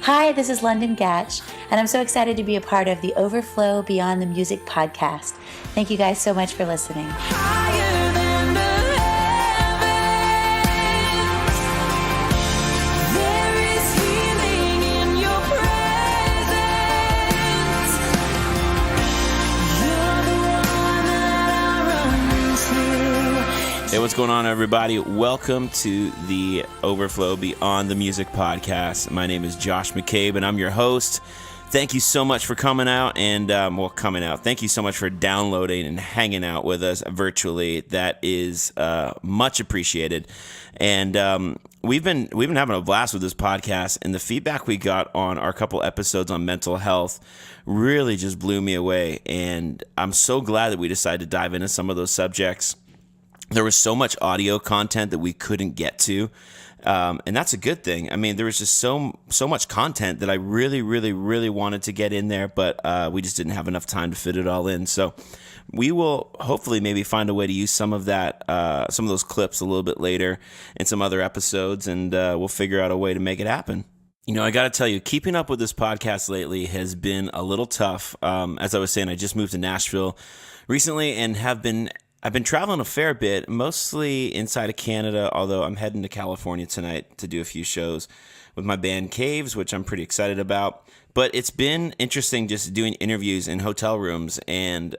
Hi, this is London Gatch, and I'm so excited to be a part of the Overflow Beyond the Music podcast. Thank you guys so much for listening. Hey, what's going on, everybody? Welcome to the Overflow Beyond the Music podcast. My name is Josh McCabe, and I'm your host. Thank you so much for coming out Thank you so much for downloading and hanging out with us virtually. That is much appreciated. And we've been having a blast with this podcast, and the feedback we got on our couple episodes on mental health really just blew me away. And I'm so glad that we decided to dive into some of those subjects. There was so much audio content that we couldn't get to, and that's a good thing. I mean, there was just so much content that I really wanted to get in there, but we just didn't have enough time to fit it all in. So we will hopefully maybe find a way to use some of that, some of those clips a little bit later in some other episodes, and we'll figure out a way to make it happen. You know, I got to tell you, keeping up with this podcast lately has been a little tough. As I was saying, I just moved to Nashville recently and I've been traveling a fair bit, mostly inside of Canada, although I'm heading to California tonight to do a few shows with my band Caves, which I'm pretty excited about. But it's been interesting just doing interviews in hotel rooms and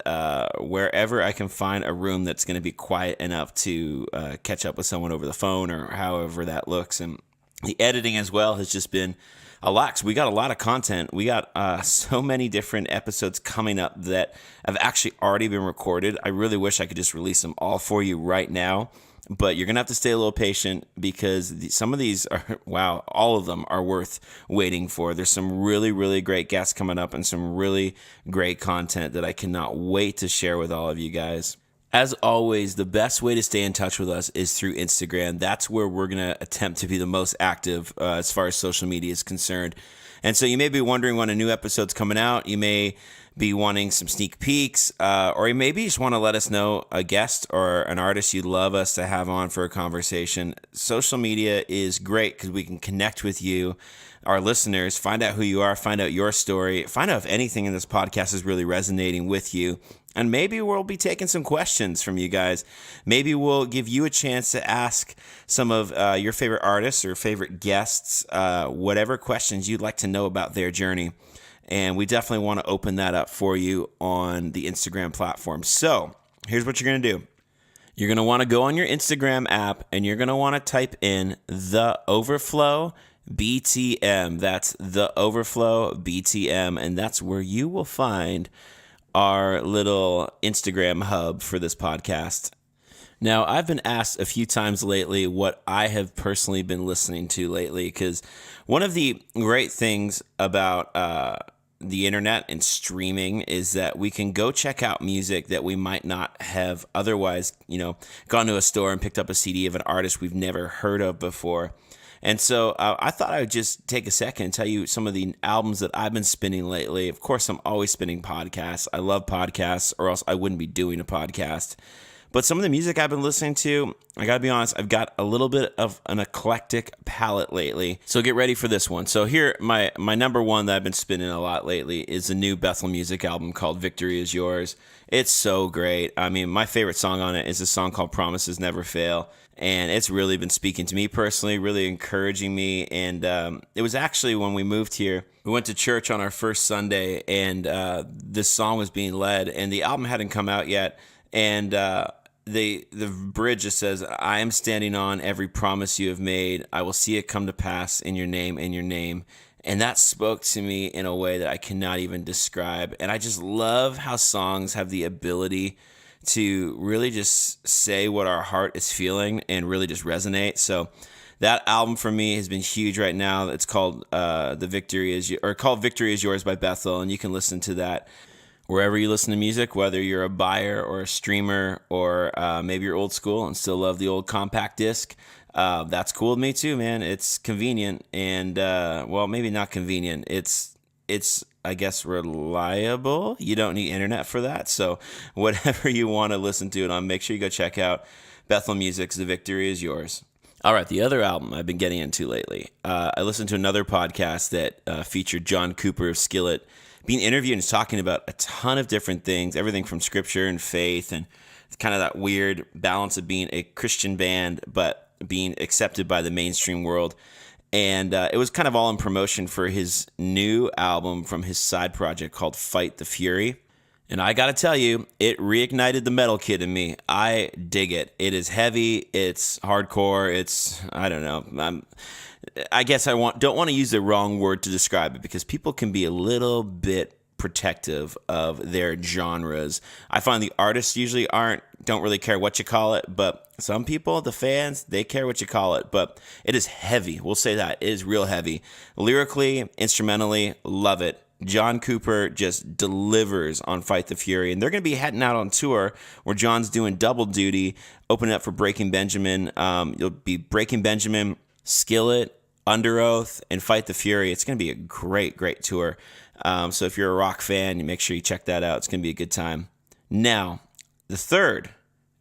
wherever I can find a room that's going to be quiet enough to catch up with someone over the phone or however that looks. And the editing as well has just been a lot. So we got a lot of content. We got so many different episodes coming up that have actually already been recorded. I really wish I could just release them all for you right now, but you're going to have to stay a little patient because some of these are, wow, all of them are worth waiting for. There's some really great guests coming up and some really great content that I cannot wait to share with all of you guys. As always, the best way to stay in touch with us is through Instagram. That's where we're going to attempt to be the most active as far as social media is concerned. And so you may be wondering when a new episode's coming out. You may be wanting some sneak peeks, or you maybe just want to let us know a guest or an artist you'd love us to have on for a conversation. Social media is great because we can connect with you, our listeners, find out who you are, find out your story, find out if anything in this podcast is really resonating with you. And maybe we'll be taking some questions from you guys. Maybe we'll give you a chance to ask some of your favorite artists or favorite guests, whatever questions you'd like to know about their journey. And we definitely want to open that up for you on the Instagram platform. So here's what you're going to do. You're going to want to go on your Instagram app and you're going to want to type in The Overflow BTM. That's The Overflow BTM. And that's where you will find our little Instagram hub for this podcast. Now, I've been asked a few times lately what I have personally been listening to lately, because one of the great things about the internet and streaming is that we can go check out music that we might not have otherwise, gone to a store and picked up a CD of an artist we've never heard of before. And so I thought I would just take a second and tell you some of the albums that I've been spinning lately. Of course, I'm always spinning podcasts. I love podcasts, or else I wouldn't be doing a podcast. But some of the music I've been listening to, I got to be honest, I've got a little bit of an eclectic palette lately. So get ready for this one. So here, my number one that I've been spinning a lot lately is the new Bethel Music album called Victory Is Yours. It's so great. I mean, my favorite song on it is a song called Promises Never Fail. And it's really been speaking to me personally, really encouraging me. And it was actually when we moved here, we went to church on our first Sunday, and this song was being led, and the album hadn't come out yet. And the bridge just says, "I am standing on every promise you have made. I will see it come to pass in your name, in your name." And that spoke to me in a way that I cannot even describe. And I just love how songs have the ability to really just say what our heart is feeling and really just resonate. So that album for me has been huge right now. It's called Victory Is Yours by Bethel, and you can listen to that wherever you listen to music, whether you're a buyer or a streamer, or maybe you're old school and still love the old compact disc. That's cool with me too, man. It's convenient and well, maybe not convenient. It's I guess reliable. You don't need internet for that. So whatever you want to listen to it on, make sure you go check out Bethel Music's The Victory Is Yours. All right, the other album I've been getting into lately, I listened to another podcast that featured John Cooper of Skillet being interviewed and talking about a ton of different things, everything from scripture and faith and kind of that weird balance of being a Christian band but being accepted by the mainstream world. And it was kind of all in promotion for his new album from his side project called Fight the Fury. And I got to tell you, it reignited the metal kid in me. I dig it. It is heavy. It's hardcore. It's, I don't know. I guess don't want to use the wrong word to describe it because people can be a little bit protective of their genres. I find the artists usually don't really care what you call it, but some people, the fans, they care what you call it. But it is heavy. We'll say that. It is real heavy. Lyrically, instrumentally, love it. John Cooper just delivers on Fight the Fury, and they're going to be heading out on tour where John's doing double duty, opening up for Breaking Benjamin. You'll be Breaking Benjamin, Skillet, Under Oath, and Fight the Fury. It's going to be a great, great tour. So if you're a rock fan, you make sure you check that out. It's going to be a good time. Now, the third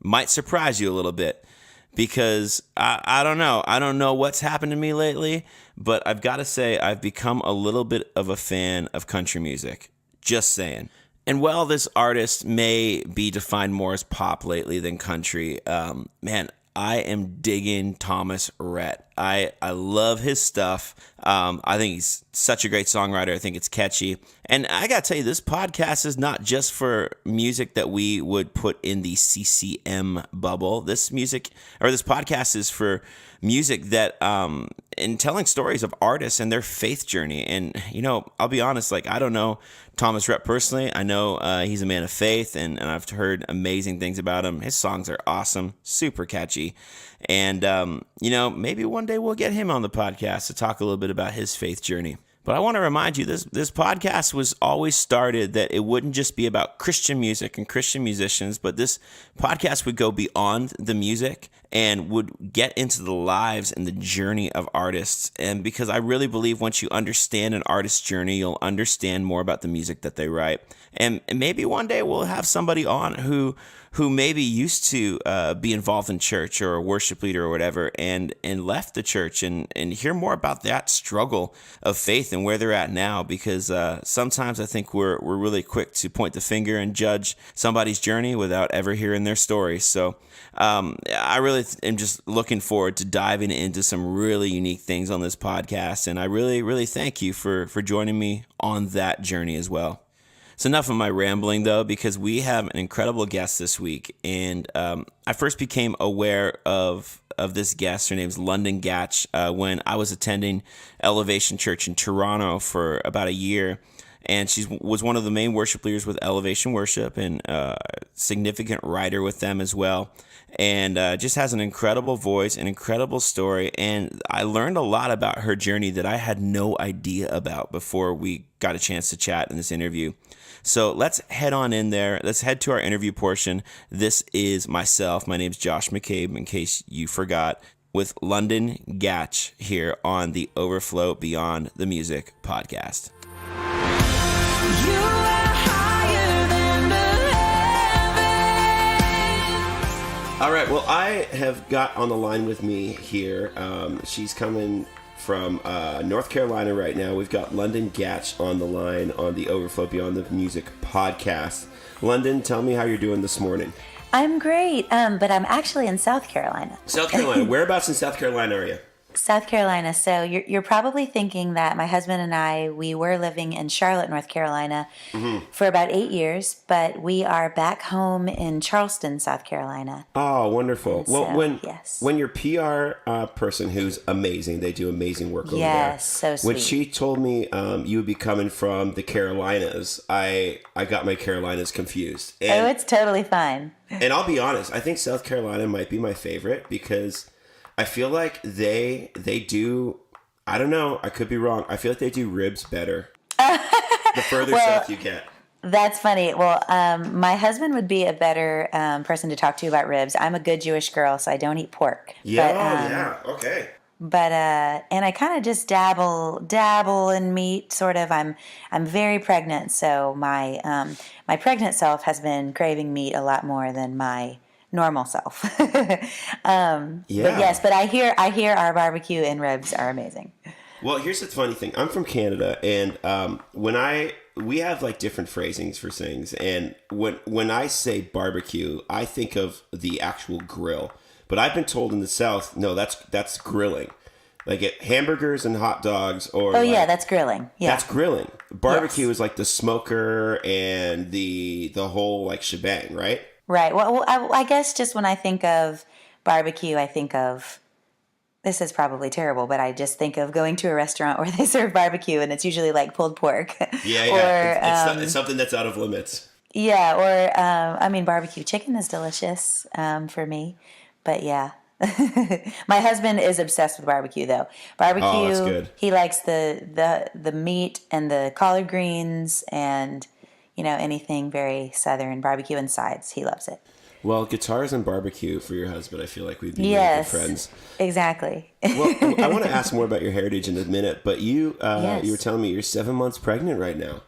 might surprise you a little bit because I don't know. I don't know what's happened to me lately, but I've got to say I've become a little bit of a fan of country music. Just saying. And while this artist may be defined more as pop lately than country, man, I am digging Thomas Rhett. I love his stuff. I think he's such a great songwriter. I think it's catchy. And I got to tell you, this podcast is not just for music that we would put in the CCM bubble. This podcast is for music that, in telling stories of artists and their faith journey. And, I'll be honest, I don't know Thomas Rhett personally. I know he's a man of faith, and I've heard amazing things about him. His songs are awesome, super catchy. And, maybe one day we'll get him on the podcast to talk a little bit about his faith journey. But I want to remind you, this podcast was always started that it wouldn't just be about Christian music and Christian musicians, but this podcast would go beyond the music and would get into the lives and the journey of artists. And because I really believe once you understand an artist's journey, you'll understand more about the music that they write. And maybe one day we'll have somebody on who maybe used to be involved in church or a worship leader or whatever and left the church and hear more about that struggle of faith and where they're at now, because sometimes I think we're really quick to point the finger and judge somebody's journey without ever hearing their story. So I really am just looking forward to diving into some really unique things on this podcast, and I really, really thank you for joining me on that journey as well. It's enough of my rambling, though, because we have an incredible guest this week. And I first became aware of this guest. Her name's London Gatch when I was attending Elevation Church in Toronto for about a year. And she was one of the main worship leaders with Elevation Worship and a significant writer with them as well. And just has an incredible voice, an incredible story. And I learned a lot about her journey that I had no idea about before we got a chance to chat in this interview. So let's head on in there. Let's head to our interview portion. This is myself. My name's Josh McCabe, in case you forgot, with London Gatch here on the Overflow Beyond the Music podcast. All right, well, I have got on the line with me here. She's coming from North Carolina right now. We've got London Gatch on the line on the Overflow Beyond the Music podcast. London, tell me how you're doing this morning. I'm great, but I'm actually in South Carolina. South Carolina. Whereabouts in South Carolina are you? South Carolina. So you're probably thinking that my husband and I, we were living in Charlotte, North Carolina for about 8 years, but we are back home in Charleston, South Carolina. Oh, wonderful. And well, so, when your PR person, who's amazing, they do amazing work over there. Yes, so sweet. When she told me you would be coming from the Carolinas, I got my Carolinas confused. And, it's totally fine. And I'll be honest, I think South Carolina might be my favorite because I feel like they do, I don't know, I could be wrong. I feel like they do ribs better the further south you get. That's funny. Well, my husband would be a better person to talk to about ribs. I'm a good Jewish girl, so I don't eat pork. Yeah, okay. But and I kind of just dabble in meat, sort of. I'm very pregnant, so my pregnant self has been craving meat a lot more than my normal self. But Yeah. yes, but I hear our barbecue and ribs are amazing. Well, here's the funny thing. I'm from Canada, and we have like different phrasings for things, and when I say barbecue, I think of the actual grill. But I've been told in the South, no, that's grilling. Like hamburgers and hot dogs, or Oh yeah, like, that's grilling. Yeah. that's grilling. Barbecue Yes. is like the smoker and the whole like shebang, right? Right. Well, I guess just when I think of barbecue, I think of this is probably terrible, but I just think of going to a restaurant where they serve barbecue and it's usually like pulled pork, Yeah, yeah. or It's something that's out of limits. yeah, or I mean, barbecue chicken is delicious for me, but yeah. My husband is obsessed with barbecue, though. Oh, that's Barbecue, good. he likes the meat and the collard greens and anything very southern. Barbecue and sides, he loves it. Well, guitars and barbecue for your husband, I feel like we'd be really good Yes, friends. exactly. Well, I want to ask more about your heritage in a minute, but you were Yes. telling me you're 7 months pregnant right now.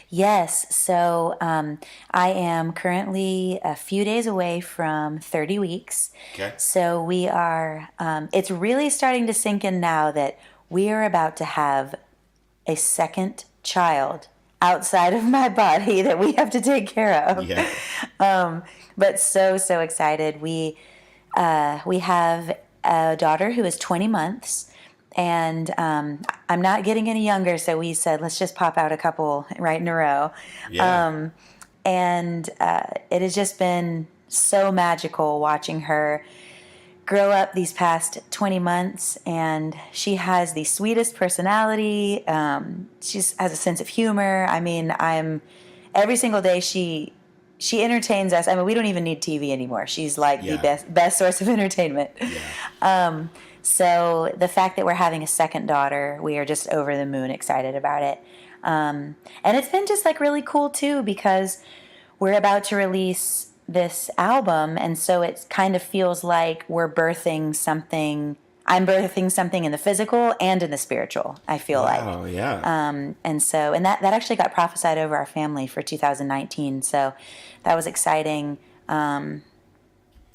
Yes. So I am currently a few days away from 30 weeks. Okay. So we are, it's really starting to sink in now that we are about to have a second child outside of my body that we have to take care of. Yeah. But so excited. We have a daughter who is 20 months, and I'm not getting any younger, so we said let's just pop out a couple right in a row. Yeah. And it has just been so magical watching her grow up these past 20 months, and she has the sweetest personality. She has a sense of humor. I mean, I'm every single day she entertains us. I mean, we don't even need TV anymore. She's like the Yeah. best source of entertainment. Yeah. So the fact that we're having a second daughter, we are just over the moon excited about it. And it's been just like really cool too, because we're about to release this album, and so it kind of feels like we're birthing something. I'm birthing something in the physical and in the spiritual, I feel like. Wow. Yeah. And that actually got prophesied over our family for 2019. So that was exciting.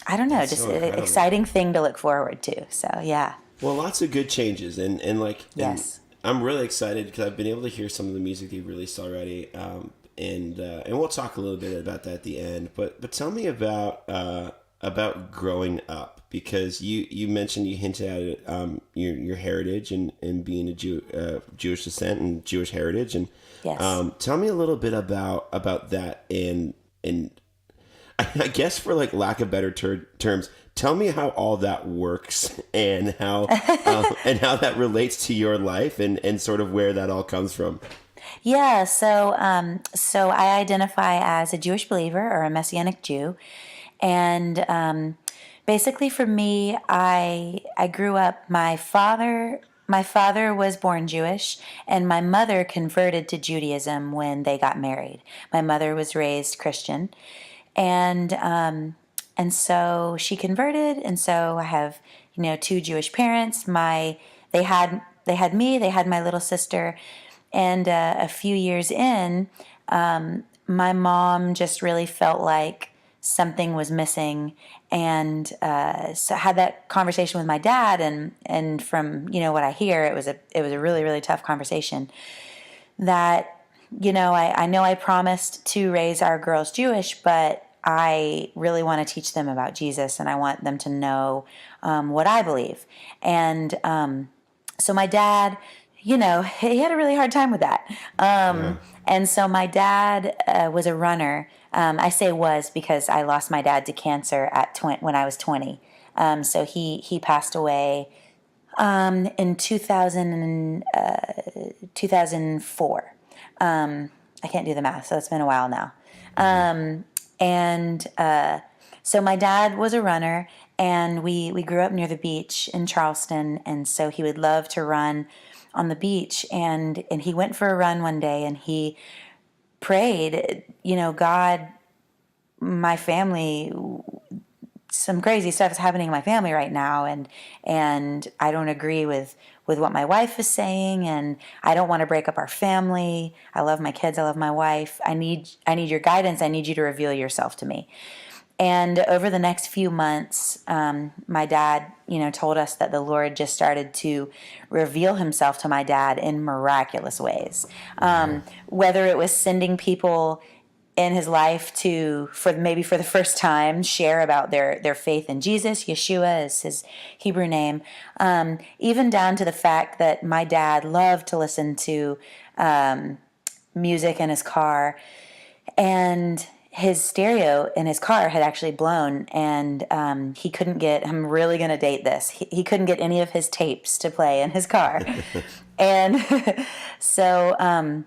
I don't know, That's just so an incredible. exciting thing to look forward to. So yeah. Well, lots of good changes, and like, and Yes. I'm really excited because I've been able to hear some of the music you've released already, and we'll talk a little bit about that at the end. But tell me about growing up, because you mentioned, you hinted at it, your heritage and being a Jewish descent and Jewish heritage, and Yes. tell me a little bit about that, and I guess, for like lack of better terms, tell me how all that works, and how that relates to your life, and sort of where that all comes from. Yeah, so I identify as a Jewish believer or a Messianic Jew, and basically for me, I grew up. My father was born Jewish, and my mother converted to Judaism when they got married. My mother was raised Christian, and so she converted, and so I have two Jewish parents. They had me, they had my little sister, and a few years in, my mom just really felt like something was missing, and so I had that conversation with my dad, and from what I hear, it was a really really tough conversation. That I know I promised to raise our girls Jewish, but I really want to teach them about Jesus, and I want them to know what I believe. And so my dad, he had a really hard time with that. Yeah. And so my dad was a runner. I say was because I lost my dad to cancer when I was 20. So he passed away in 2004. I can't do the math, so it's been a while now. And so my dad was a runner, and we grew up near the beach in Charleston, and so he would love to run on the beach. And he went for a run one day, and he prayed, God, my family, some crazy stuff is happening in my family right now, and I don't agree with what my wife is saying, and I don't want to break up our family. I love my kids, I love my wife. I need your guidance. I need you to reveal yourself to me. And over the next few months, my dad, told us that the Lord just started to reveal himself to my dad in miraculous ways. Whether it was sending people in his life for the first time, share about their faith in Jesus. Yeshua is his Hebrew name. Even down to the fact that my dad loved to listen to music in his car, and his stereo in his car had actually blown, and he couldn't get, I'm really going to date this, he couldn't get any of his tapes to play in his car. And so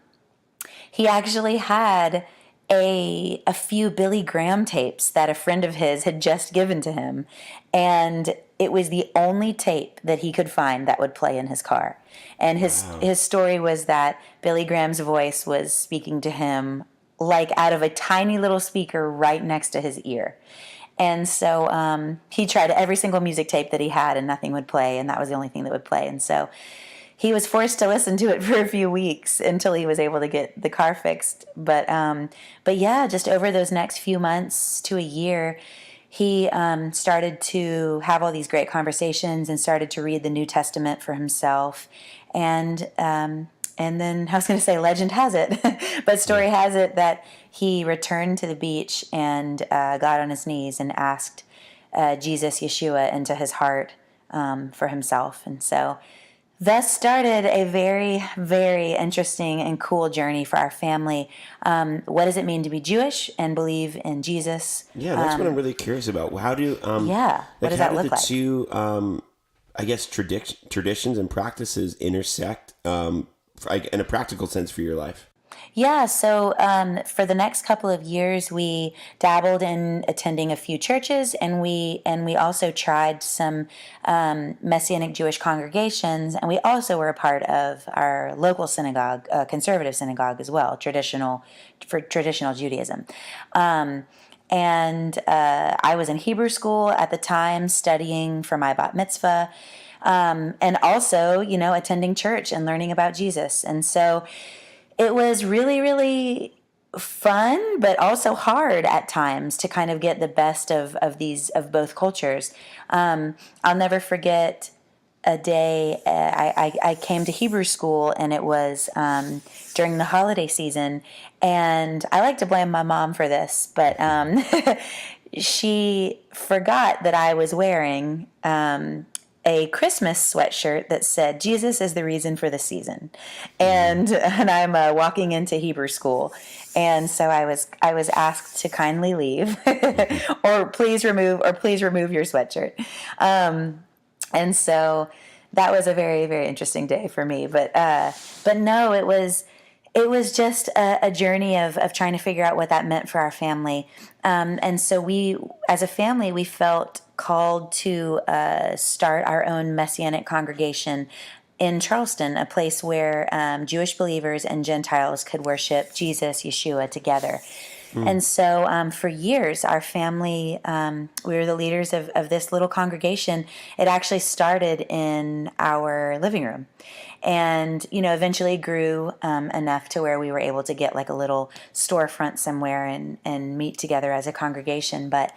he actually had a few Billy Graham tapes that a friend of his had just given to him, and it was the only tape that he could find that would play in his car. And his story was that Billy Graham's voice was speaking to him like out of a tiny little speaker right next to his ear. And so he tried every single music tape that he had, and nothing would play, and that was the only thing that would play. And so he was forced to listen to it for a few weeks until he was able to get the car fixed. But yeah, just over those next few months to a year, he started to have all these great conversations and started to read the New Testament for himself. And then I was going to say legend has it, but story has it that he returned to the beach and got on his knees and asked Jesus, Yeshua, into his heart for himself. And so thus started a very, very interesting and cool journey for our family. What does it mean to be Jewish and believe in Jesus? Yeah, that's what I'm really curious about. How do what does that look like? Two, I guess, traditions and practices intersect in a practical sense for your life? Yeah, so for the next couple of years, we dabbled in attending a few churches, and we also tried some Messianic Jewish congregations, and we also were a part of our local synagogue, conservative synagogue as well, traditional Judaism. And I was in Hebrew school at the time, studying for my bat mitzvah, and also, attending church and learning about Jesus. And so it was really, really fun, but also hard at times to kind of get the best of both cultures. I'll never forget a day I came to Hebrew school, and it was during the holiday season, and I like to blame my mom for this, but she forgot that I was wearing a Christmas sweatshirt that said Jesus is the reason for the season, and I'm walking into Hebrew school, and so I was asked to kindly leave, or please remove your sweatshirt, and so that was a very, very interesting day for me. But no, it was just a journey of trying to figure out what that meant for our family, and so we, as a family, we felt called to start our own Messianic congregation in Charleston, a place where Jewish believers and Gentiles could worship Jesus, Yeshua, together. And so for years, our family, we were the leaders of this little congregation. It actually started in our living room, and eventually grew enough to where we were able to get like a little storefront somewhere and meet together as a congregation. But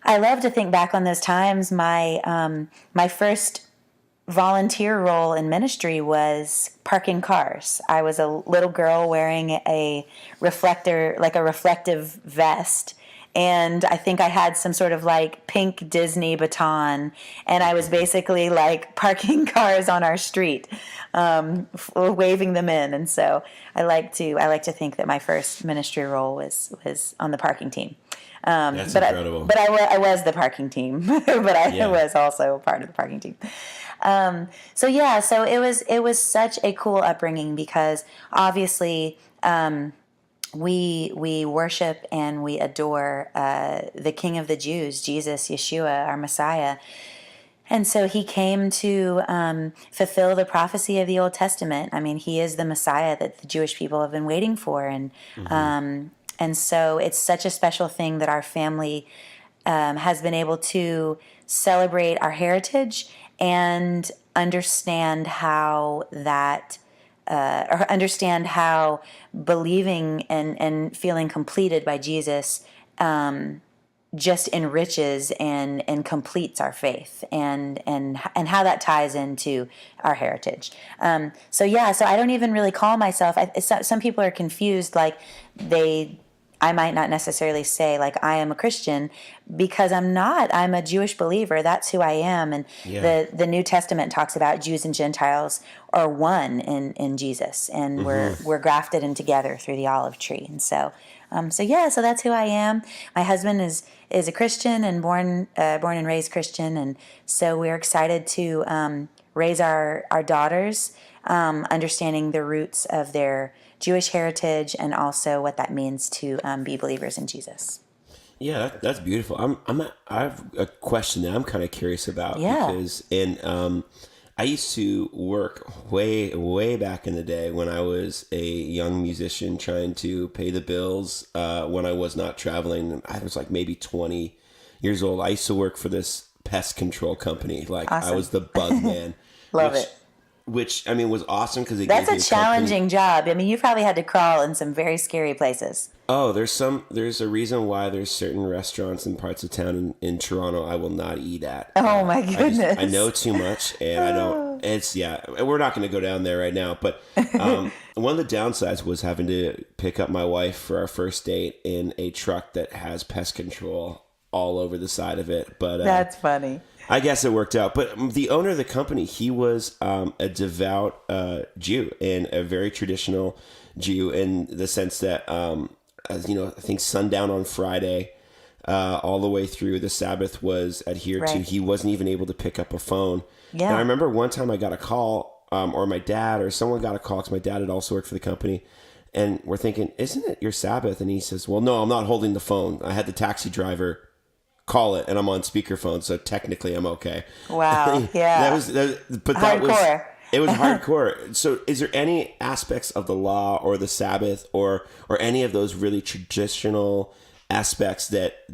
I love to think back on those times. My first volunteer role in ministry was parking cars. I was a little girl wearing a reflective vest, and I think I had some sort of like pink Disney baton, and I was basically like parking cars on our street, waving them in. And so I like to think that my first ministry role was on the parking team. That's incredible. I was the parking team, but I was also part of the parking team. So it was such a cool upbringing, because obviously we worship and we adore the King of the Jews, Jesus, Yeshua, our Messiah. And so he came to fulfill the prophecy of the Old Testament. I mean, he is the Messiah that the Jewish people have been waiting for, and so it's such a special thing that our family has been able to celebrate our heritage and understand how believing and feeling completed by Jesus just enriches and completes our faith, and how that ties into our heritage. So I don't even really call myself. Some people are confused, like I might not necessarily say like I am a Christian, because I'm not. I'm a Jewish believer. That's who I am. And Yeah. the New Testament talks about Jews and Gentiles are one in Jesus, and we're grafted in together through the olive tree. And so that's who I am. My husband is a Christian and born and raised Christian, and so we're excited to raise our daughters, understanding the roots of their Jewish heritage and also what that means to be believers in Jesus. Yeah, that's beautiful. I have a question that I'm kind of curious about Yeah. because I used to work way back in the day when I was a young musician trying to pay the bills when I was not traveling. I was like maybe 20 years old. I used to work for this pest control company. Like I Awesome. was the bug man. Love which, it. Which I mean was awesome because it That's gave a me challenging job. I mean, you probably had to crawl in some very scary places. Oh, there's a reason why there's certain restaurants and parts of town in Toronto I will not eat at. Oh my goodness. I know too much and I don't, we're not going to go down there right now, but one of the downsides was having to pick up my wife for our first date in a truck that has pest control all over the side of it. But That's funny. I guess it worked out. But the owner of the company, he was a devout Jew and a very traditional Jew in the sense that, as you know, I think sundown on Friday, all the way through the Sabbath was adhered to. Right. He wasn't even able to pick up a phone. Yeah. And I remember one time I got a call, or my dad or someone got a call because my dad had also worked for the company. And we're thinking, isn't it your Sabbath? And he says, well, no, I'm not holding the phone. I had the taxi driver call it, and I'm on speakerphone, so technically I'm okay. Wow. Yeah. Hardcore. It was hardcore. So is there any aspects of the law or the Sabbath or any of those really traditional aspects that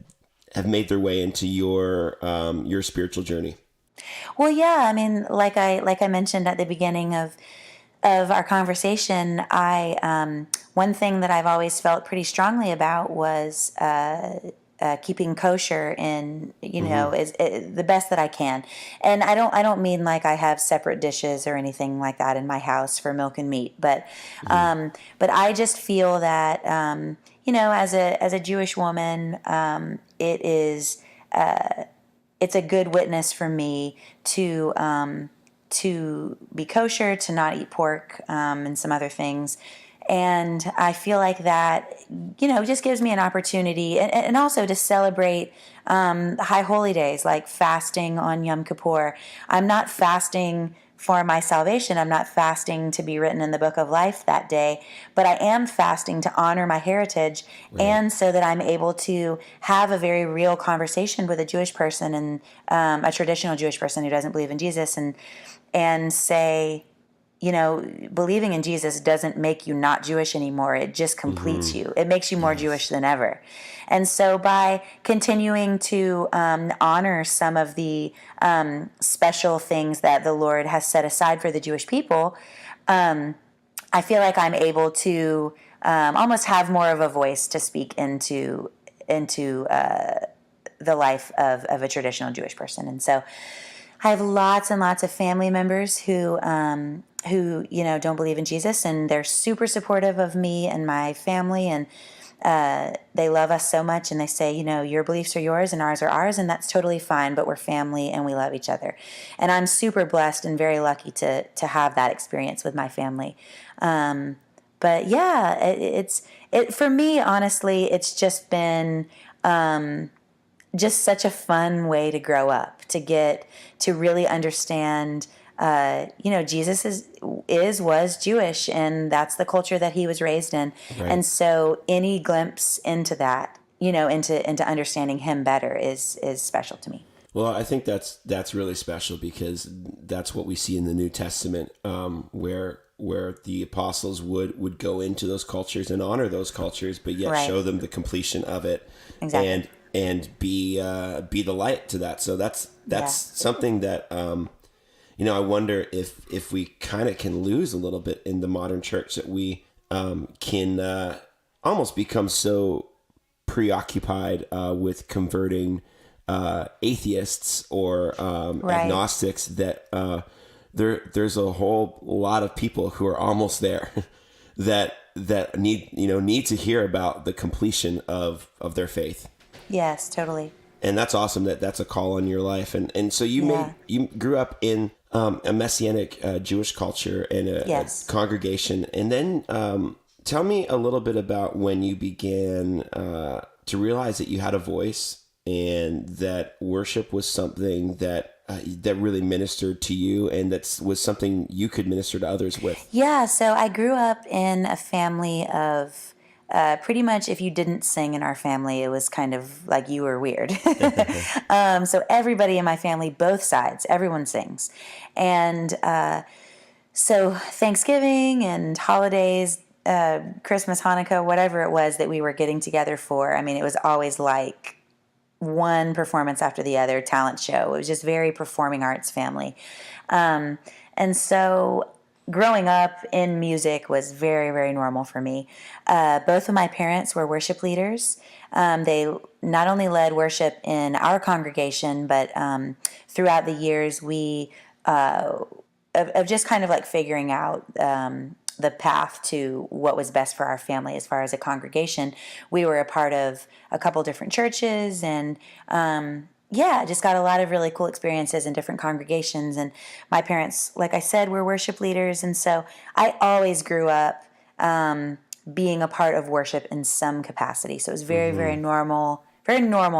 have made their way into your spiritual journey? Well, yeah. I mean, like I mentioned at the beginning of our conversation, one thing that I've always felt pretty strongly about was keeping kosher in, is the best that I can. And I don't mean like I have separate dishes or anything like that in my house for milk and meat, but I just feel that, as a Jewish woman, it's a good witness for me to be kosher, to not eat pork, and some other things. And I feel like that, just gives me an opportunity and also to celebrate high holy days like fasting on Yom Kippur. I'm not fasting for my salvation. I'm not fasting to be written in the book of life that day, but I am fasting to honor my heritage, right, and so that I'm able to have a very real conversation with a Jewish person and a traditional Jewish person who doesn't believe in Jesus and say, believing in Jesus doesn't make you not Jewish anymore. It just completes you. It makes you more Jewish than ever. And so by continuing to honor some of the special things that the Lord has set aside for the Jewish people, I feel like I'm able to almost have more of a voice to speak into the life of a traditional Jewish person. And so I have lots and lots of family members who don't believe in Jesus, and they're super supportive of me and my family, and they love us so much, and they say, your beliefs are yours and ours are ours, and that's totally fine, but we're family and we love each other. And I'm super blessed and very lucky to have that experience with my family. But yeah, it's for me, honestly, it's just been just such a fun way to grow up, to get to really understand, Jesus was Jewish, and that's the culture that he was raised in. Right. And so any glimpse into that, into understanding him better is special to me. Well, I think that's really special because that's what we see in the New Testament, where the apostles would go into those cultures and honor those cultures, but yet show them the completion of it. Exactly. And be the light to that. So that's something that I wonder if we kind of can lose a little bit in the modern church, that we can almost become so preoccupied with converting atheists or agnostics that there's a whole lot of people who are almost there that need to hear about the completion of their faith. Yes, totally. And that's awesome that's a call on your life. And so you grew up in a Messianic Jewish culture and a congregation. And then tell me a little bit about when you began to realize that you had a voice and that worship was something that really ministered to you and that was something you could minister to others with. Yeah, so I grew up in a family of pretty much if you didn't sing in our family, it was kind of like you were weird. So everybody in my family, both sides, everyone sings. And so Thanksgiving and holidays, Christmas, Hanukkah, whatever it was that we were getting together for, I mean, it was always like one performance after the other, talent show. It was just very performing arts family. And so growing up in music was very, very normal for me. Both of my parents were worship leaders. They not only led worship in our congregation, but throughout the years, we of just kind of like figuring out the path to what was best for our family as far as a congregation. We were a part of a couple different churches and just got a lot of really cool experiences in different congregations. And my parents, like I said, were worship leaders. And so I always grew up being a part of worship in some capacity. So it was very, very normal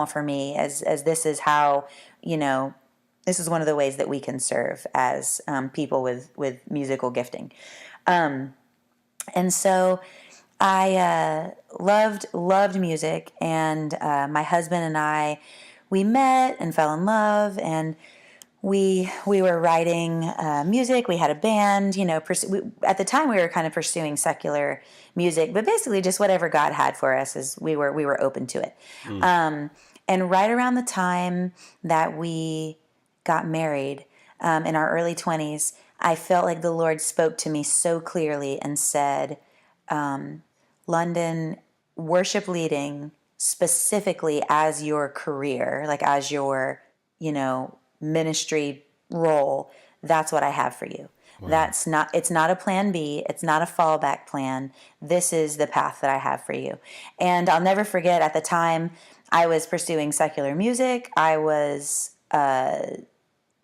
for me as this is how, this is one of the ways that we can serve as people with musical gifting. And so I loved music, and my husband and I, we met and fell in love, and we were writing music. We had a band, at the time we were kind of pursuing secular music, but basically just whatever God had for us, as we were open to it. And right around the time that we got married, in our early 20s, I felt like the Lord spoke to me so clearly and said, London, worship leading specifically as your career, like as your, ministry role, that's what I have for you. Wow. It's not a plan B. It's not a fallback plan. This is the path that I have for you. And I'll never forget, at the time I was pursuing secular music. I was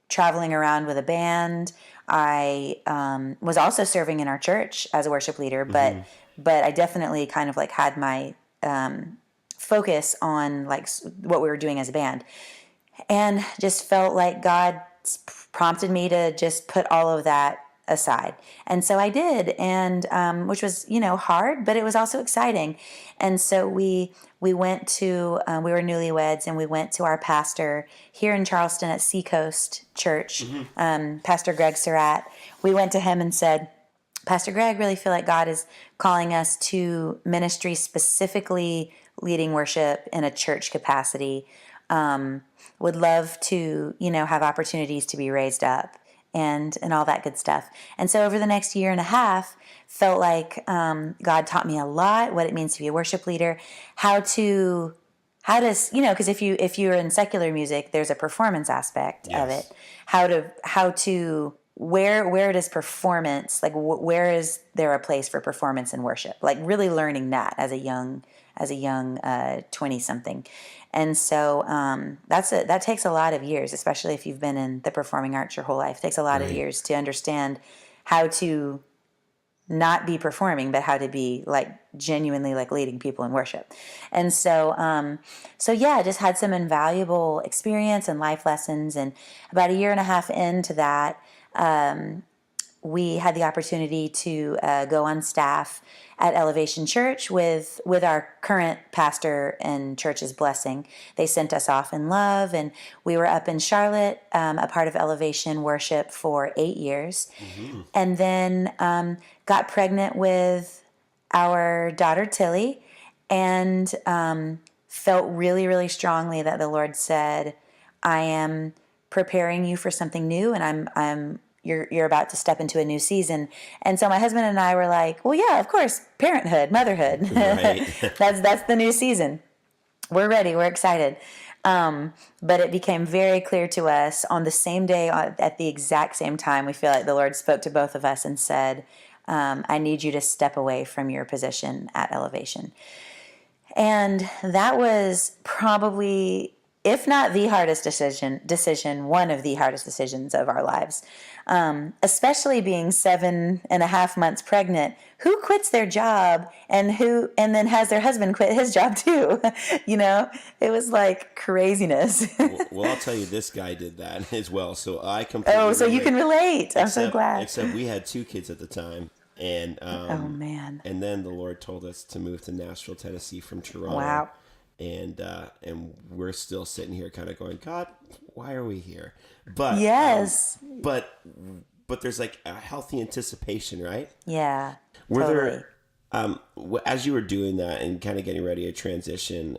traveling around with a band. I was also serving in our church as a worship leader, but I definitely kind of like had my focus on like what we were doing as a band, and just felt like God prompted me to just put all of that aside. And so I did, and which was, hard, but it was also exciting. And so we went to, we were newlyweds, and we went to our pastor here in Charleston at Seacoast Church, Pastor Greg Surratt. We went to him and said, Pastor Greg, really feel like God is calling us to ministry, specifically leading worship in a church capacity. Would love to, have opportunities to be raised up and all that good stuff. And so over the next year and a half, felt like God taught me a lot, what it means to be a worship leader, because if you're in secular music, there's a performance aspect of it. Where does performance, like where is there a place for performance in worship? Like really learning that as a young 20-something. And so that takes a lot of years, especially if you've been in the performing arts your whole life. It takes a lot of years to understand how to not be performing, but how to be like genuinely like leading people in worship. And so, just had some invaluable experience and life lessons. And about a year and a half into that, we had the opportunity to go on staff at Elevation Church with our current pastor and church's blessing. They sent us off in love, and we were up in Charlotte, a part of Elevation Worship for 8 years, and then got pregnant with our daughter Tilly, and felt really, really strongly that the Lord said, I am preparing you for something new, and you're about to step into a new season. And so my husband and I were like, well, yeah, of course, parenthood, motherhood. Right. That's the new season. we're ready. We're excited. But it became very clear to us on the same day, at the exact same time, we feel like the Lord spoke to both of us and said, I need you to step away from your position at Elevation. And that was probably, if not the hardest decision, one of the hardest decisions of our lives. Especially being 7.5 months pregnant. Who quits their job and then has their husband quit his job too? It was like craziness. Well, I'll tell you, this guy did that as well. So I completely Oh, so you relate. can relate. I'm so glad. Except we had 2 kids at the time. And Oh man! And then the Lord told us to move to Nashville, Tennessee from Toronto. Wow! And we're still sitting here, kind of going, God, why are we here? But yes, but there's like a healthy anticipation, right? Yeah. Were totally. there, as you were doing that and kind of getting ready to transition,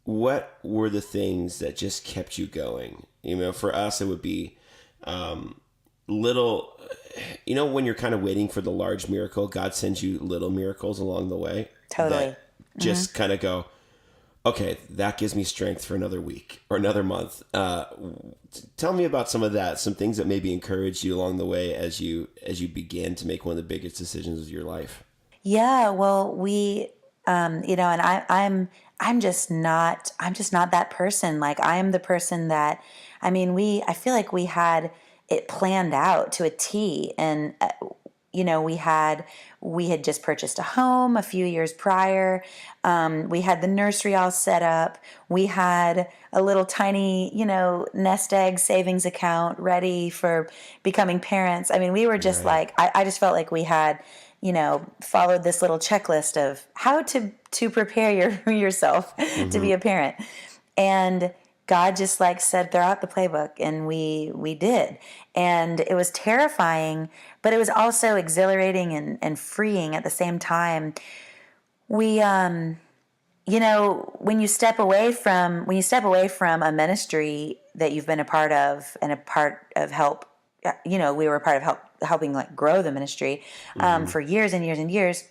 what were the things that just kept you going? For us, it would be little. When you're kind of waiting for the large miracle, God sends you little miracles along the way. Totally. That just kind of go, okay, that gives me strength for another week or another month. Tell me about some of that, some things that maybe encouraged you along the way as you began to make one of the biggest decisions of your life. Yeah. Well, we, and I'm just not that person. Like, I am the person that, I feel like we had it planned out to a T. And, we had just purchased a home a few years prior. We had the nursery all set up. We had a little tiny, nest egg savings account ready for becoming parents. We were just Right. like, I just felt like we had, followed this little checklist of how to prepare yourself to be a parent. And God just said, throw out the playbook, and we did. And it was terrifying, but it was also exhilarating and freeing at the same time. We, when you step away from a ministry that you've been a part of and a part of we were a part of helping grow the ministry for years and years and years,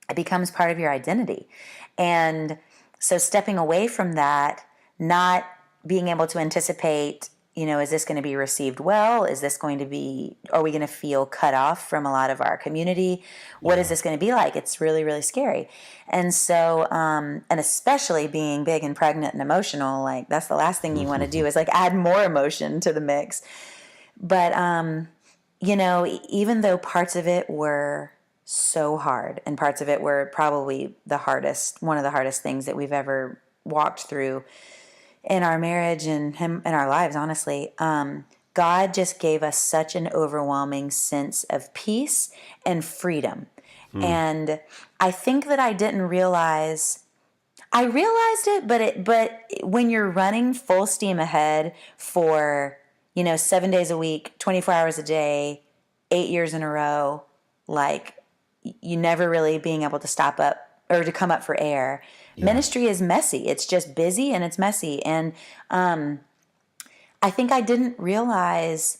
it becomes part of your identity. And so stepping away from that, not being able to anticipate, is this going to be received well? Are we going to feel cut off from a lot of our community? What is this going to be like? It's really, really scary. And so, and especially being big and pregnant and emotional, that's the last thing you want to do is add more emotion to the mix. But, even though parts of it were so hard and parts of it were probably one of the hardest things that we've ever walked through in our marriage and in our lives, honestly, God just gave us such an overwhelming sense of peace and freedom. And I think that I didn't realize, I realized it, but when you're running full steam ahead for, 7 days a week, 24 hours a day, 8 years in a row, you never really being able to stop up or to come up for air. Yeah. Ministry is messy. It's just busy and it's messy. And I think I didn't realize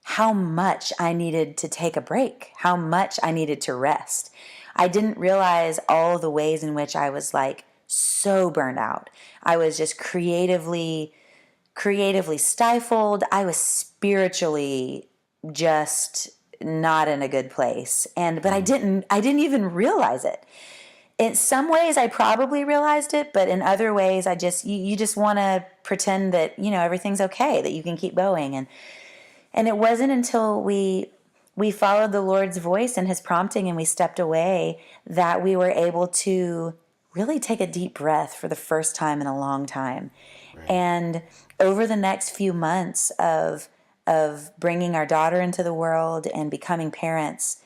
how much I needed to take a break, how much I needed to rest. I didn't realize all the ways in which I was so burned out. I was just creatively stifled. I was spiritually just not in a good place. But I didn't even realize it. In some ways, I probably realized it, but in other ways, you just want to pretend that everything's okay, that you can keep going, and it wasn't until we followed the Lord's voice and His prompting, and we stepped away, that we were able to really take a deep breath for the first time in a long time. Right. And over the next few months of bringing our daughter into the world and becoming parents,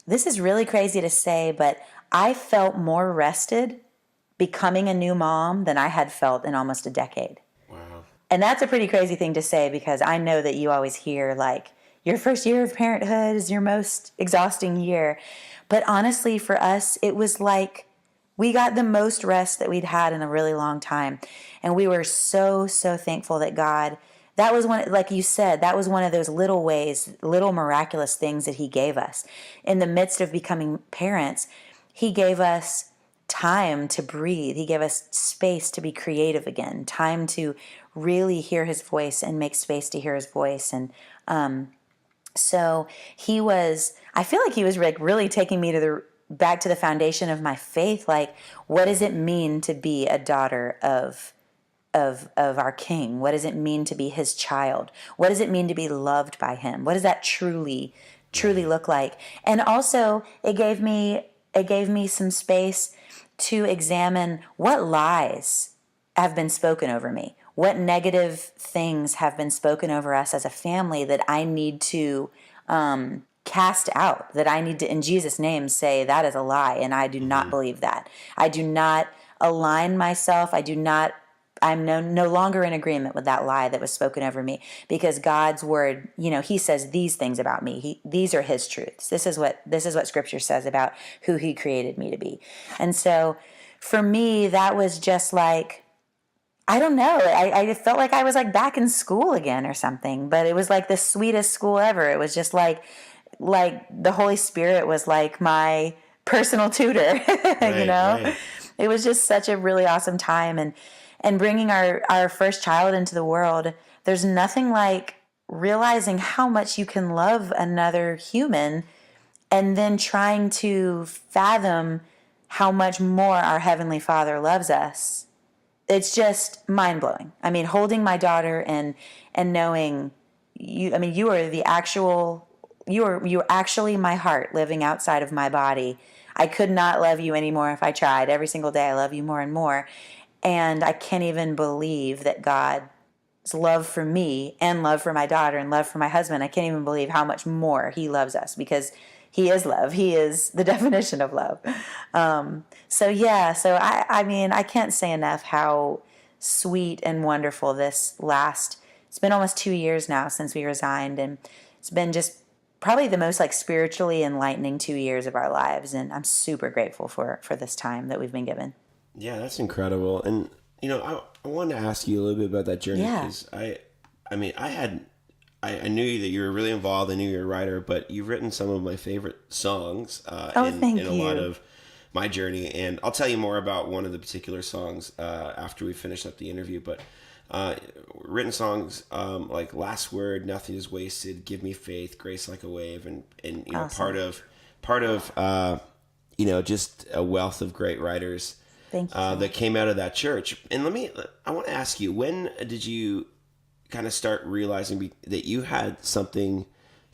this is really crazy to say, but I felt more rested becoming a new mom than I had felt in almost a decade. Wow. And that's a pretty crazy thing to say, because I know that you always hear your first year of parenthood is your most exhausting year. But honestly, for us, it was we got the most rest that we'd had in a really long time. And we were so, so thankful that God, that was one, like you said, that was one of those little ways, little miraculous things that He gave us. In the midst of becoming parents, He gave us time to breathe. He gave us space to be creative again, time to really hear his voice and make space to hear his voice. And so I feel like he was like really taking me to back to the foundation of my faith. Like, what does it mean to be a daughter of our King? What does it mean to be his child? What does it mean to be loved by him? What does that truly look like? And also it gave me some space to examine what lies have been spoken over me. What negative things have been spoken over us as a family that I need to cast out, that I need to, in Jesus' name, say that is a lie, and I do not believe that. I do not align myself. I'm no longer in agreement with that lie that was spoken over me, because God's word, he says these things about me. These are his truths. This is what scripture says about who he created me to be. And so for me, that was just like, I don't know. I felt like I was like back in school again or something, but it was like the sweetest school ever. It was just like the Holy Spirit was like my personal tutor, Right, right. It was just such a really awesome time. And bringing our first child into the world, there's nothing like realizing how much you can love another human and then trying to fathom how much more our Heavenly Father loves us. It's just mind-blowing. I mean, holding my daughter and knowing you, I mean, you are actually my heart living outside of my body. I could not love you anymore if I tried. Every single day I love you more and more. And I can't even believe that God's love for me and love for my daughter and love for my husband, I can't even believe how much more he loves us, because he is love. He is the definition of love. So I mean, I can't say enough how sweet and wonderful it's been almost 2 years now since we resigned, and it's been just probably the most like spiritually enlightening 2 years of our lives. And I'm super grateful for this time that we've been given. Yeah, that's incredible. And, I wanted to ask you a little bit about that journey, because I knew that you were really involved. I knew you were a writer, but you've written some of my favorite songs Thank in a you. lot of my journey. And I'll tell you more about one of the particular songs after we finish up the interview. But written songs like Last Word, Nothing Is Wasted, Give Me Faith, Grace Like a Wave, and Awesome. part of just a wealth of great writers Thank you. that came out of that church. And I want to ask you, when did you kind of start realizing that you had something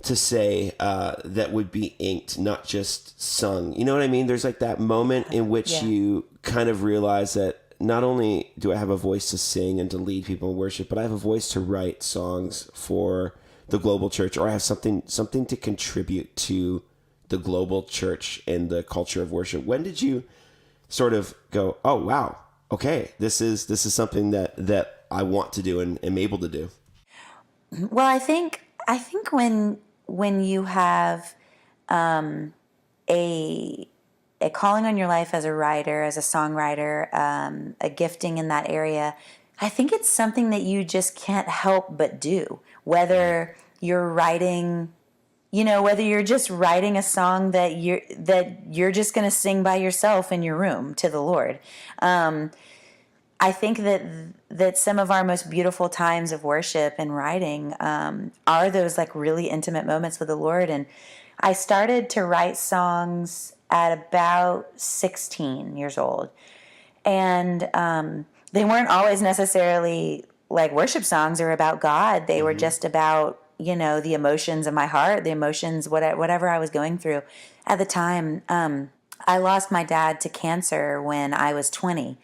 to say that would be inked, not just sung? You know what I mean? There's like that moment in which you kind of realize that not only do I have a voice to sing and to lead people in worship, but I have a voice to write songs for the global church, or I have something to contribute to the global church and the culture of worship. When did you sort of go, oh wow, okay, this is something that I want to do and am able to do? Well, I think when you have a calling on your life as a writer, as a songwriter, a gifting in that area, I think it's something that you just can't help but do. Whether you're writing, whether you're just writing a song that you're just going to sing by yourself in your room to the Lord. I think that some of our most beautiful times of worship and writing are those like really intimate moments with the Lord. And I started to write songs at about 16 years old. And they weren't always necessarily like worship songs or about God. They were just about, the emotions of my heart, the emotions, whatever I was going through. At the time, I lost my dad to cancer when I was 20.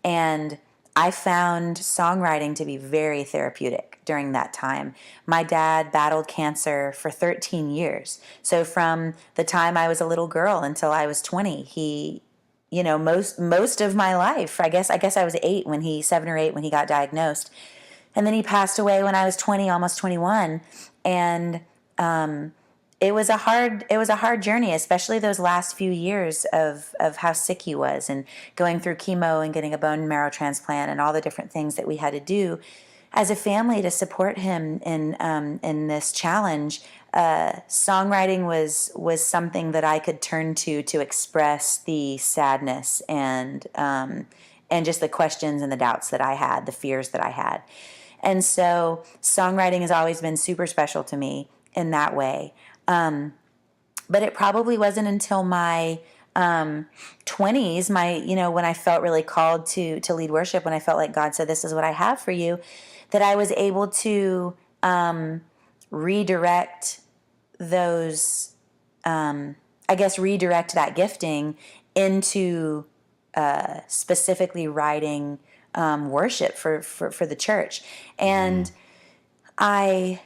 And I found songwriting to be very therapeutic during that time. My dad battled cancer for 13 years. So from the time I was a little girl until I was 20, he, most of my life, I guess I was 7 or 8 when he got diagnosed. And then he passed away when I was 20, almost 21. And it was a hard journey, especially those last few years of how sick he was, and going through chemo and getting a bone marrow transplant and all the different things that we had to do as a family to support him in this challenge songwriting was something that I could turn to express the sadness and just the questions and the doubts that I had, the fears that I had. And so songwriting has always been super special to me in that way. But it probably wasn't until my 20s, when I felt really called to lead worship, when I felt like God said, "This is what I have for you," that I was able to redirect those, redirect that gifting into specifically writing worship for the church. And I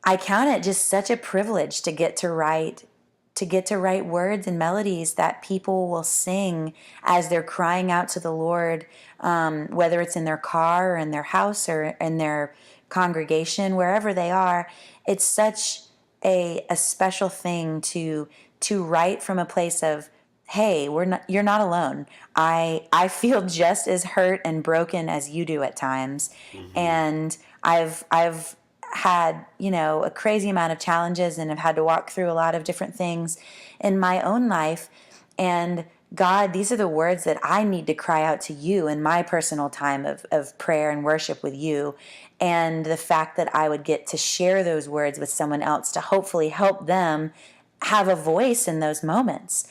count it just such a privilege to get to write words and melodies that people will sing as they're crying out to the Lord, whether it's in their car or in their house or in their congregation, wherever they are. It's such a special thing to write from a place of, hey, you're not alone. I feel just as hurt and broken as you do at times. And I've had, a crazy amount of challenges and have had to walk through a lot of different things in my own life. And God, these are the words that I need to cry out to you in my personal time of prayer and worship with you. And the fact that I would get to share those words with someone else to hopefully help them have a voice in those moments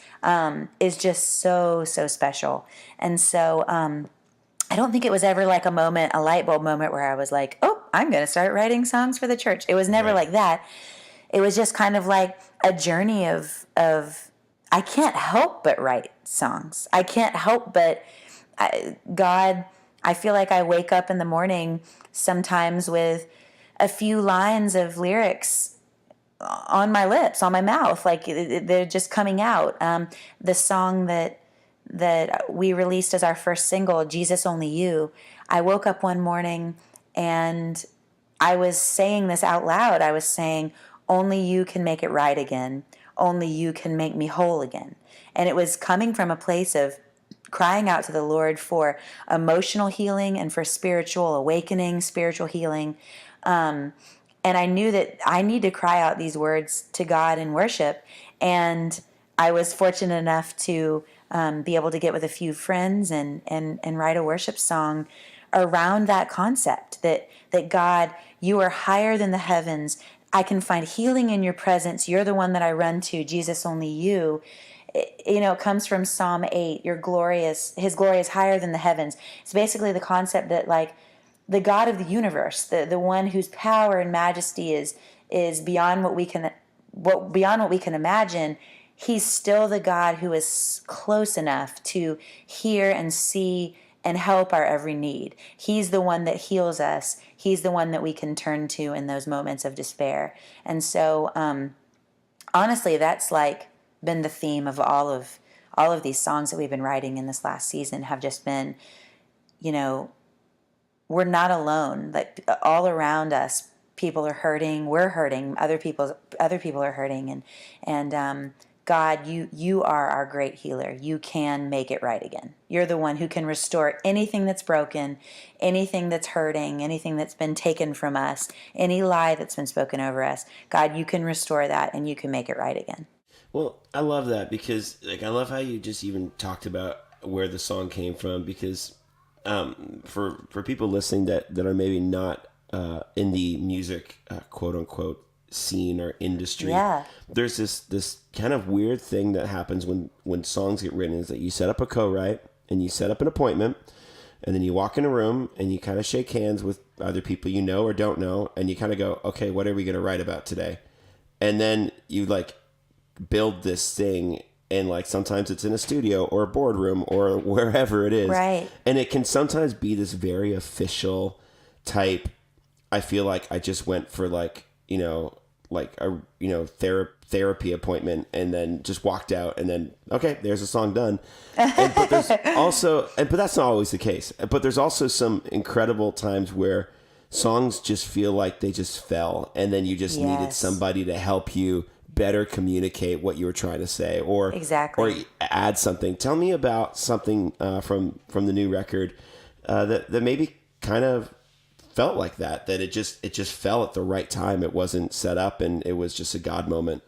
is just so, so special. And so I don't think it was ever like a light bulb moment where I was like, oh, I'm going to start writing songs for the church. It was never like that. It was just kind of like a journey of I can't help but write songs. I can't help but God, I feel like I wake up in the morning sometimes with a few lines of lyrics on my lips, on my mouth, like they're just coming out. The song that we released as our first single, Jesus Only You, I woke up one morning and I was saying this out loud. I was saying, only you can make it right again. Only you can make me whole again. And it was coming from a place of crying out to the Lord for emotional healing and for spiritual awakening, spiritual healing. And I knew that I need to cry out these words to God in worship. And I was fortunate enough to be able to get with a few friends and write a worship song around that concept that God, you are higher than the heavens. I can find healing in your presence. You're the one that I run to, Jesus, only you. It comes from Psalm 8. His glory is higher than the heavens. It's basically the concept that like the God of the universe, the one whose power and majesty is beyond what we can imagine. He's still the God who is close enough to hear and see and help our every need. He's the one that heals us. He's the one that we can turn to in those moments of despair. And so, honestly, that's like been the theme of all of these songs that we've been writing in this last season have just been, we're not alone. Like all around us, people are hurting. We're hurting. Other people are hurting. And God, you are our great healer. You can make it right again. You're the one who can restore anything that's broken, anything that's hurting, anything that's been taken from us, any lie that's been spoken over us. God, you can restore that and you can make it right again. Well, I love that because I love how you just even talked about where the song came from because for people listening that are maybe not in the music quote unquote scene or industry, there's this kind of weird thing that happens when songs get written is that you set up a co-write and you set up an appointment and then you walk in a room and you kind of shake hands with other people you know or don't know and you kind of go, okay, what are we going to write about today? And then you like build this thing and like sometimes it's in a studio or a boardroom or wherever it is. Right. And it can sometimes be this very official type. I feel like I just went for like a therapy appointment and then just walked out and then okay, there's a song done. But there's also but that's not always the case. But there's also some incredible times where songs just feel like they just fell and then you just needed somebody to help you better communicate what you were trying to say or add something. Tell me about something from the new record that maybe kind of felt like that it just fell at the right time. It wasn't set up, and it was just a God moment.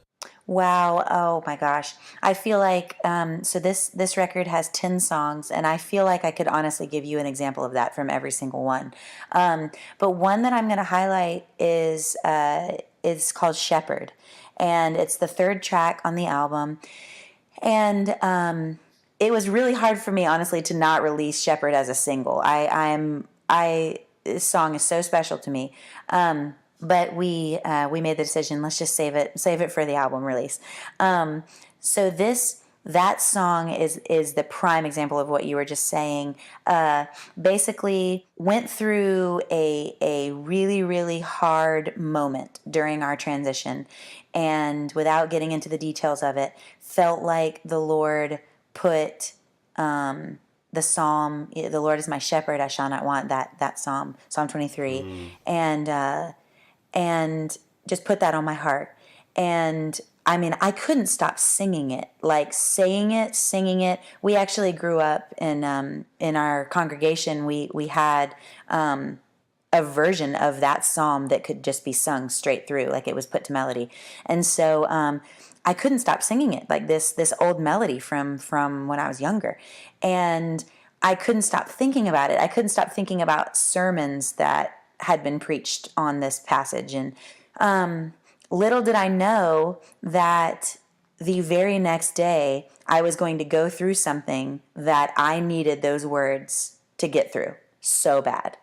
Wow. Oh my gosh. I feel like so this record has 10 songs, and I feel like I could honestly give you an example of that from every single one. But one that I'm going to highlight is called Shepherd, and it's the third track on the album. And it was really hard for me, honestly, to not release Shepherd as a single. This song is so special to me. But we made the decision, let's just save it for the album release. So that song is the prime example of what you were just saying. Basically went through a really, really hard moment during our transition, and without getting into the details of it, felt like the Lord put the psalm, "The Lord is my shepherd, I shall not want," that Psalm 23, and just put that on my heart. And I mean, I couldn't stop singing it, like saying it, singing it. We actually grew up in our congregation. We had a version of that psalm that could just be sung straight through, like it was put to melody. And so I couldn't stop singing it, like this old melody from when I was younger. And I couldn't stop thinking about it. I couldn't stop thinking about sermons that had been preached on this passage. And little did I know that the very next day I was going to go through something that I needed those words to get through so bad.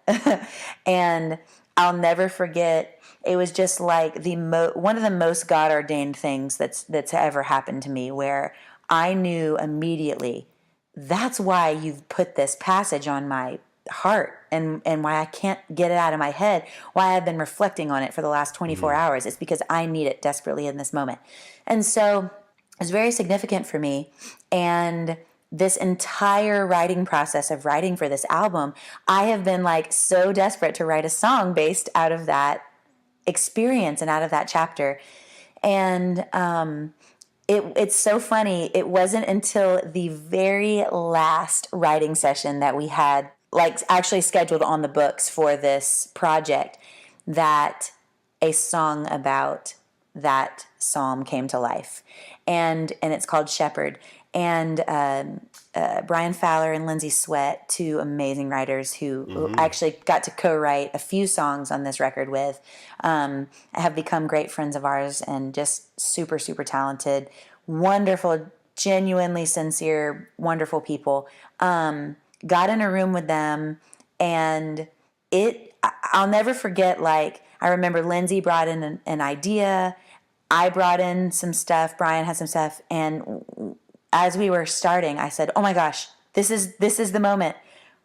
And I'll never forget, it was just like one of the most God-ordained things that's ever happened to me, where I knew immediately, that's why you've put this passage on my heart, and why I can't get it out of my head, why I've been reflecting on it for the last 24 hours. It's because I need it desperately in this moment. And so it was very significant for me. And this entire writing process of writing for this album, I have been like so desperate to write a song based out of that experience and out of that chapter. And it's so funny. It wasn't until the very last writing session that we had, like actually scheduled on the books for this project, that a song about that psalm came to life. And it's called Shepherd. And Brian Fowler and Lindsay Sweat, two amazing writers who actually got to co-write a few songs on this record with, have become great friends of ours, and just super, super talented, wonderful, genuinely sincere, wonderful people. Got in a room with them, and I'll never forget, like, I remember Lindsay brought in an idea, I brought in some stuff, Brian had some stuff, and as we were starting, I said, oh my gosh, this is the moment.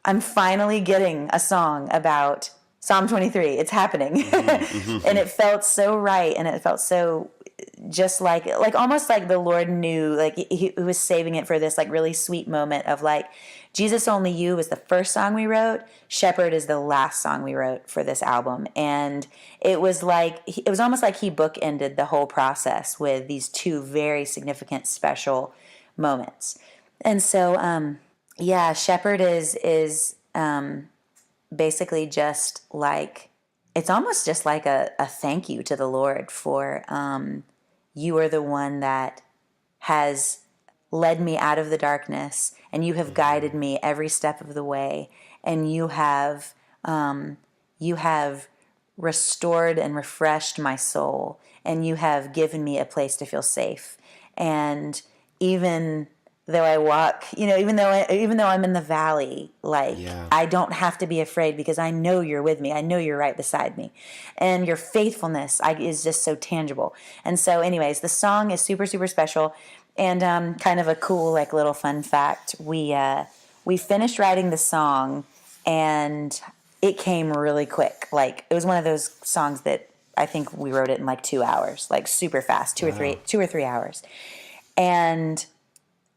I'm finally getting a song about Psalm 23. It's happening. And it felt so right, and it felt so just like almost like the Lord knew, like he was saving it for this like really sweet moment of like, Jesus Only You was the first song we wrote. Shepherd is the last song we wrote for this album. And it was almost like he bookended the whole process with these two very significant, special moments. And so, Shepherd is basically just like, it's almost just like a thank you to the Lord for, you are the one that has led me out of the darkness, and you have guided me every step of the way, and you have restored and refreshed my soul, and you have given me a place to feel safe. And even though I walk, even though I'm in the valley, I don't have to be afraid, because I know you're with me. I know you're right beside me, and your faithfulness is just so tangible. And so, anyways, the song is super, super special. And kind of a cool, like, little fun fact: we finished writing the song, and it came really quick. Like, it was one of those songs that I think we wrote it in like 2 hours, like super fast, two or three hours. And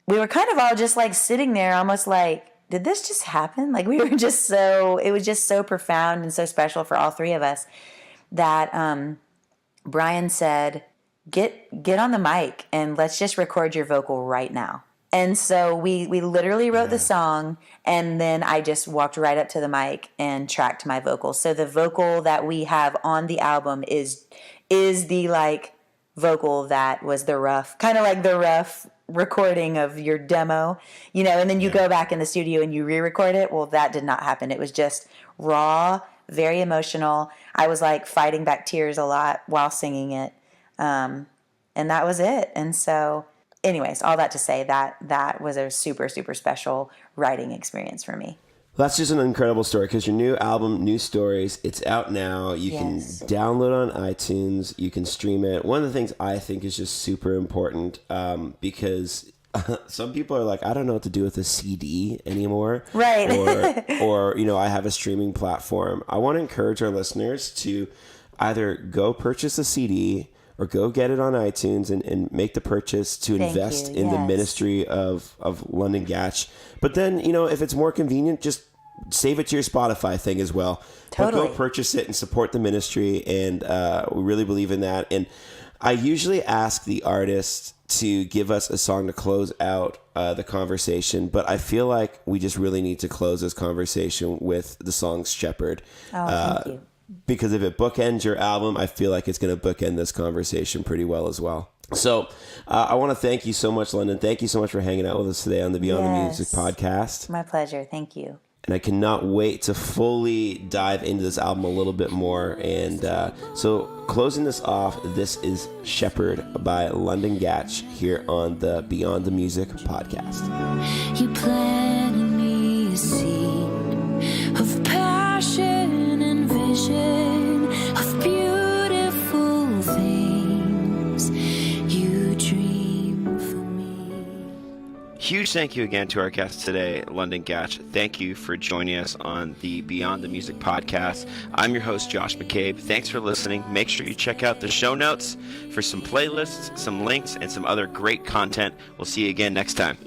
we were kind of all just like sitting there, almost like, did this just happen? Like, it was just so profound and so special for all three of us that Brian said, get on the mic and let's just record your vocal right now. And so we literally wrote the song, and then I just walked right up to the mic and tracked my vocals. So the vocal that we have on the album is the like vocal that was the rough, kind of like the rough recording of your demo, you know, and then you go back in the studio and you re-record it. Well, that did not happen. It was just raw, very emotional. I was like fighting back tears a lot while singing it. And that was it. And so anyways, all that to say that was a super, super special writing experience for me. That's just an incredible story, because your new album, New Stories, it's out now. You can download on iTunes. You can stream it. One of the things I think is just super important, because some people are like, I don't know what to do with a CD anymore. Right. Or you know, I have a streaming platform. I want to encourage our listeners to either go purchase a CD or go get it on iTunes and make the purchase to invest in the ministry of London Gatch. But then, you know, if it's more convenient, just save it to your Spotify thing as well. Totally. But go purchase it and support the ministry, and we really believe in that. And I usually ask the artist to give us a song to close out the conversation, but I feel like we just really need to close this conversation with the song Shepherd. Thank you. Because if it bookends your album, I feel like it's going to bookend this conversation pretty well as well. So I want to thank you so much, London. Thank you so much for hanging out with us today on the Beyond the Music podcast. My pleasure. Thank you. And I cannot wait to fully dive into this album a little bit more. And so closing this off, this is Shepherd by London Gatch here on the Beyond the Music podcast. You planted me a seed of passion and vision of beautiful things you dream for me. Huge thank you again to our guest today, London Gatch. Thank you for joining us on the Beyond the Music podcast. I'm your host, Josh McCabe. Thanks for listening. Make sure you check out the show notes for some playlists, some links, and some other great content. We'll see you again next time.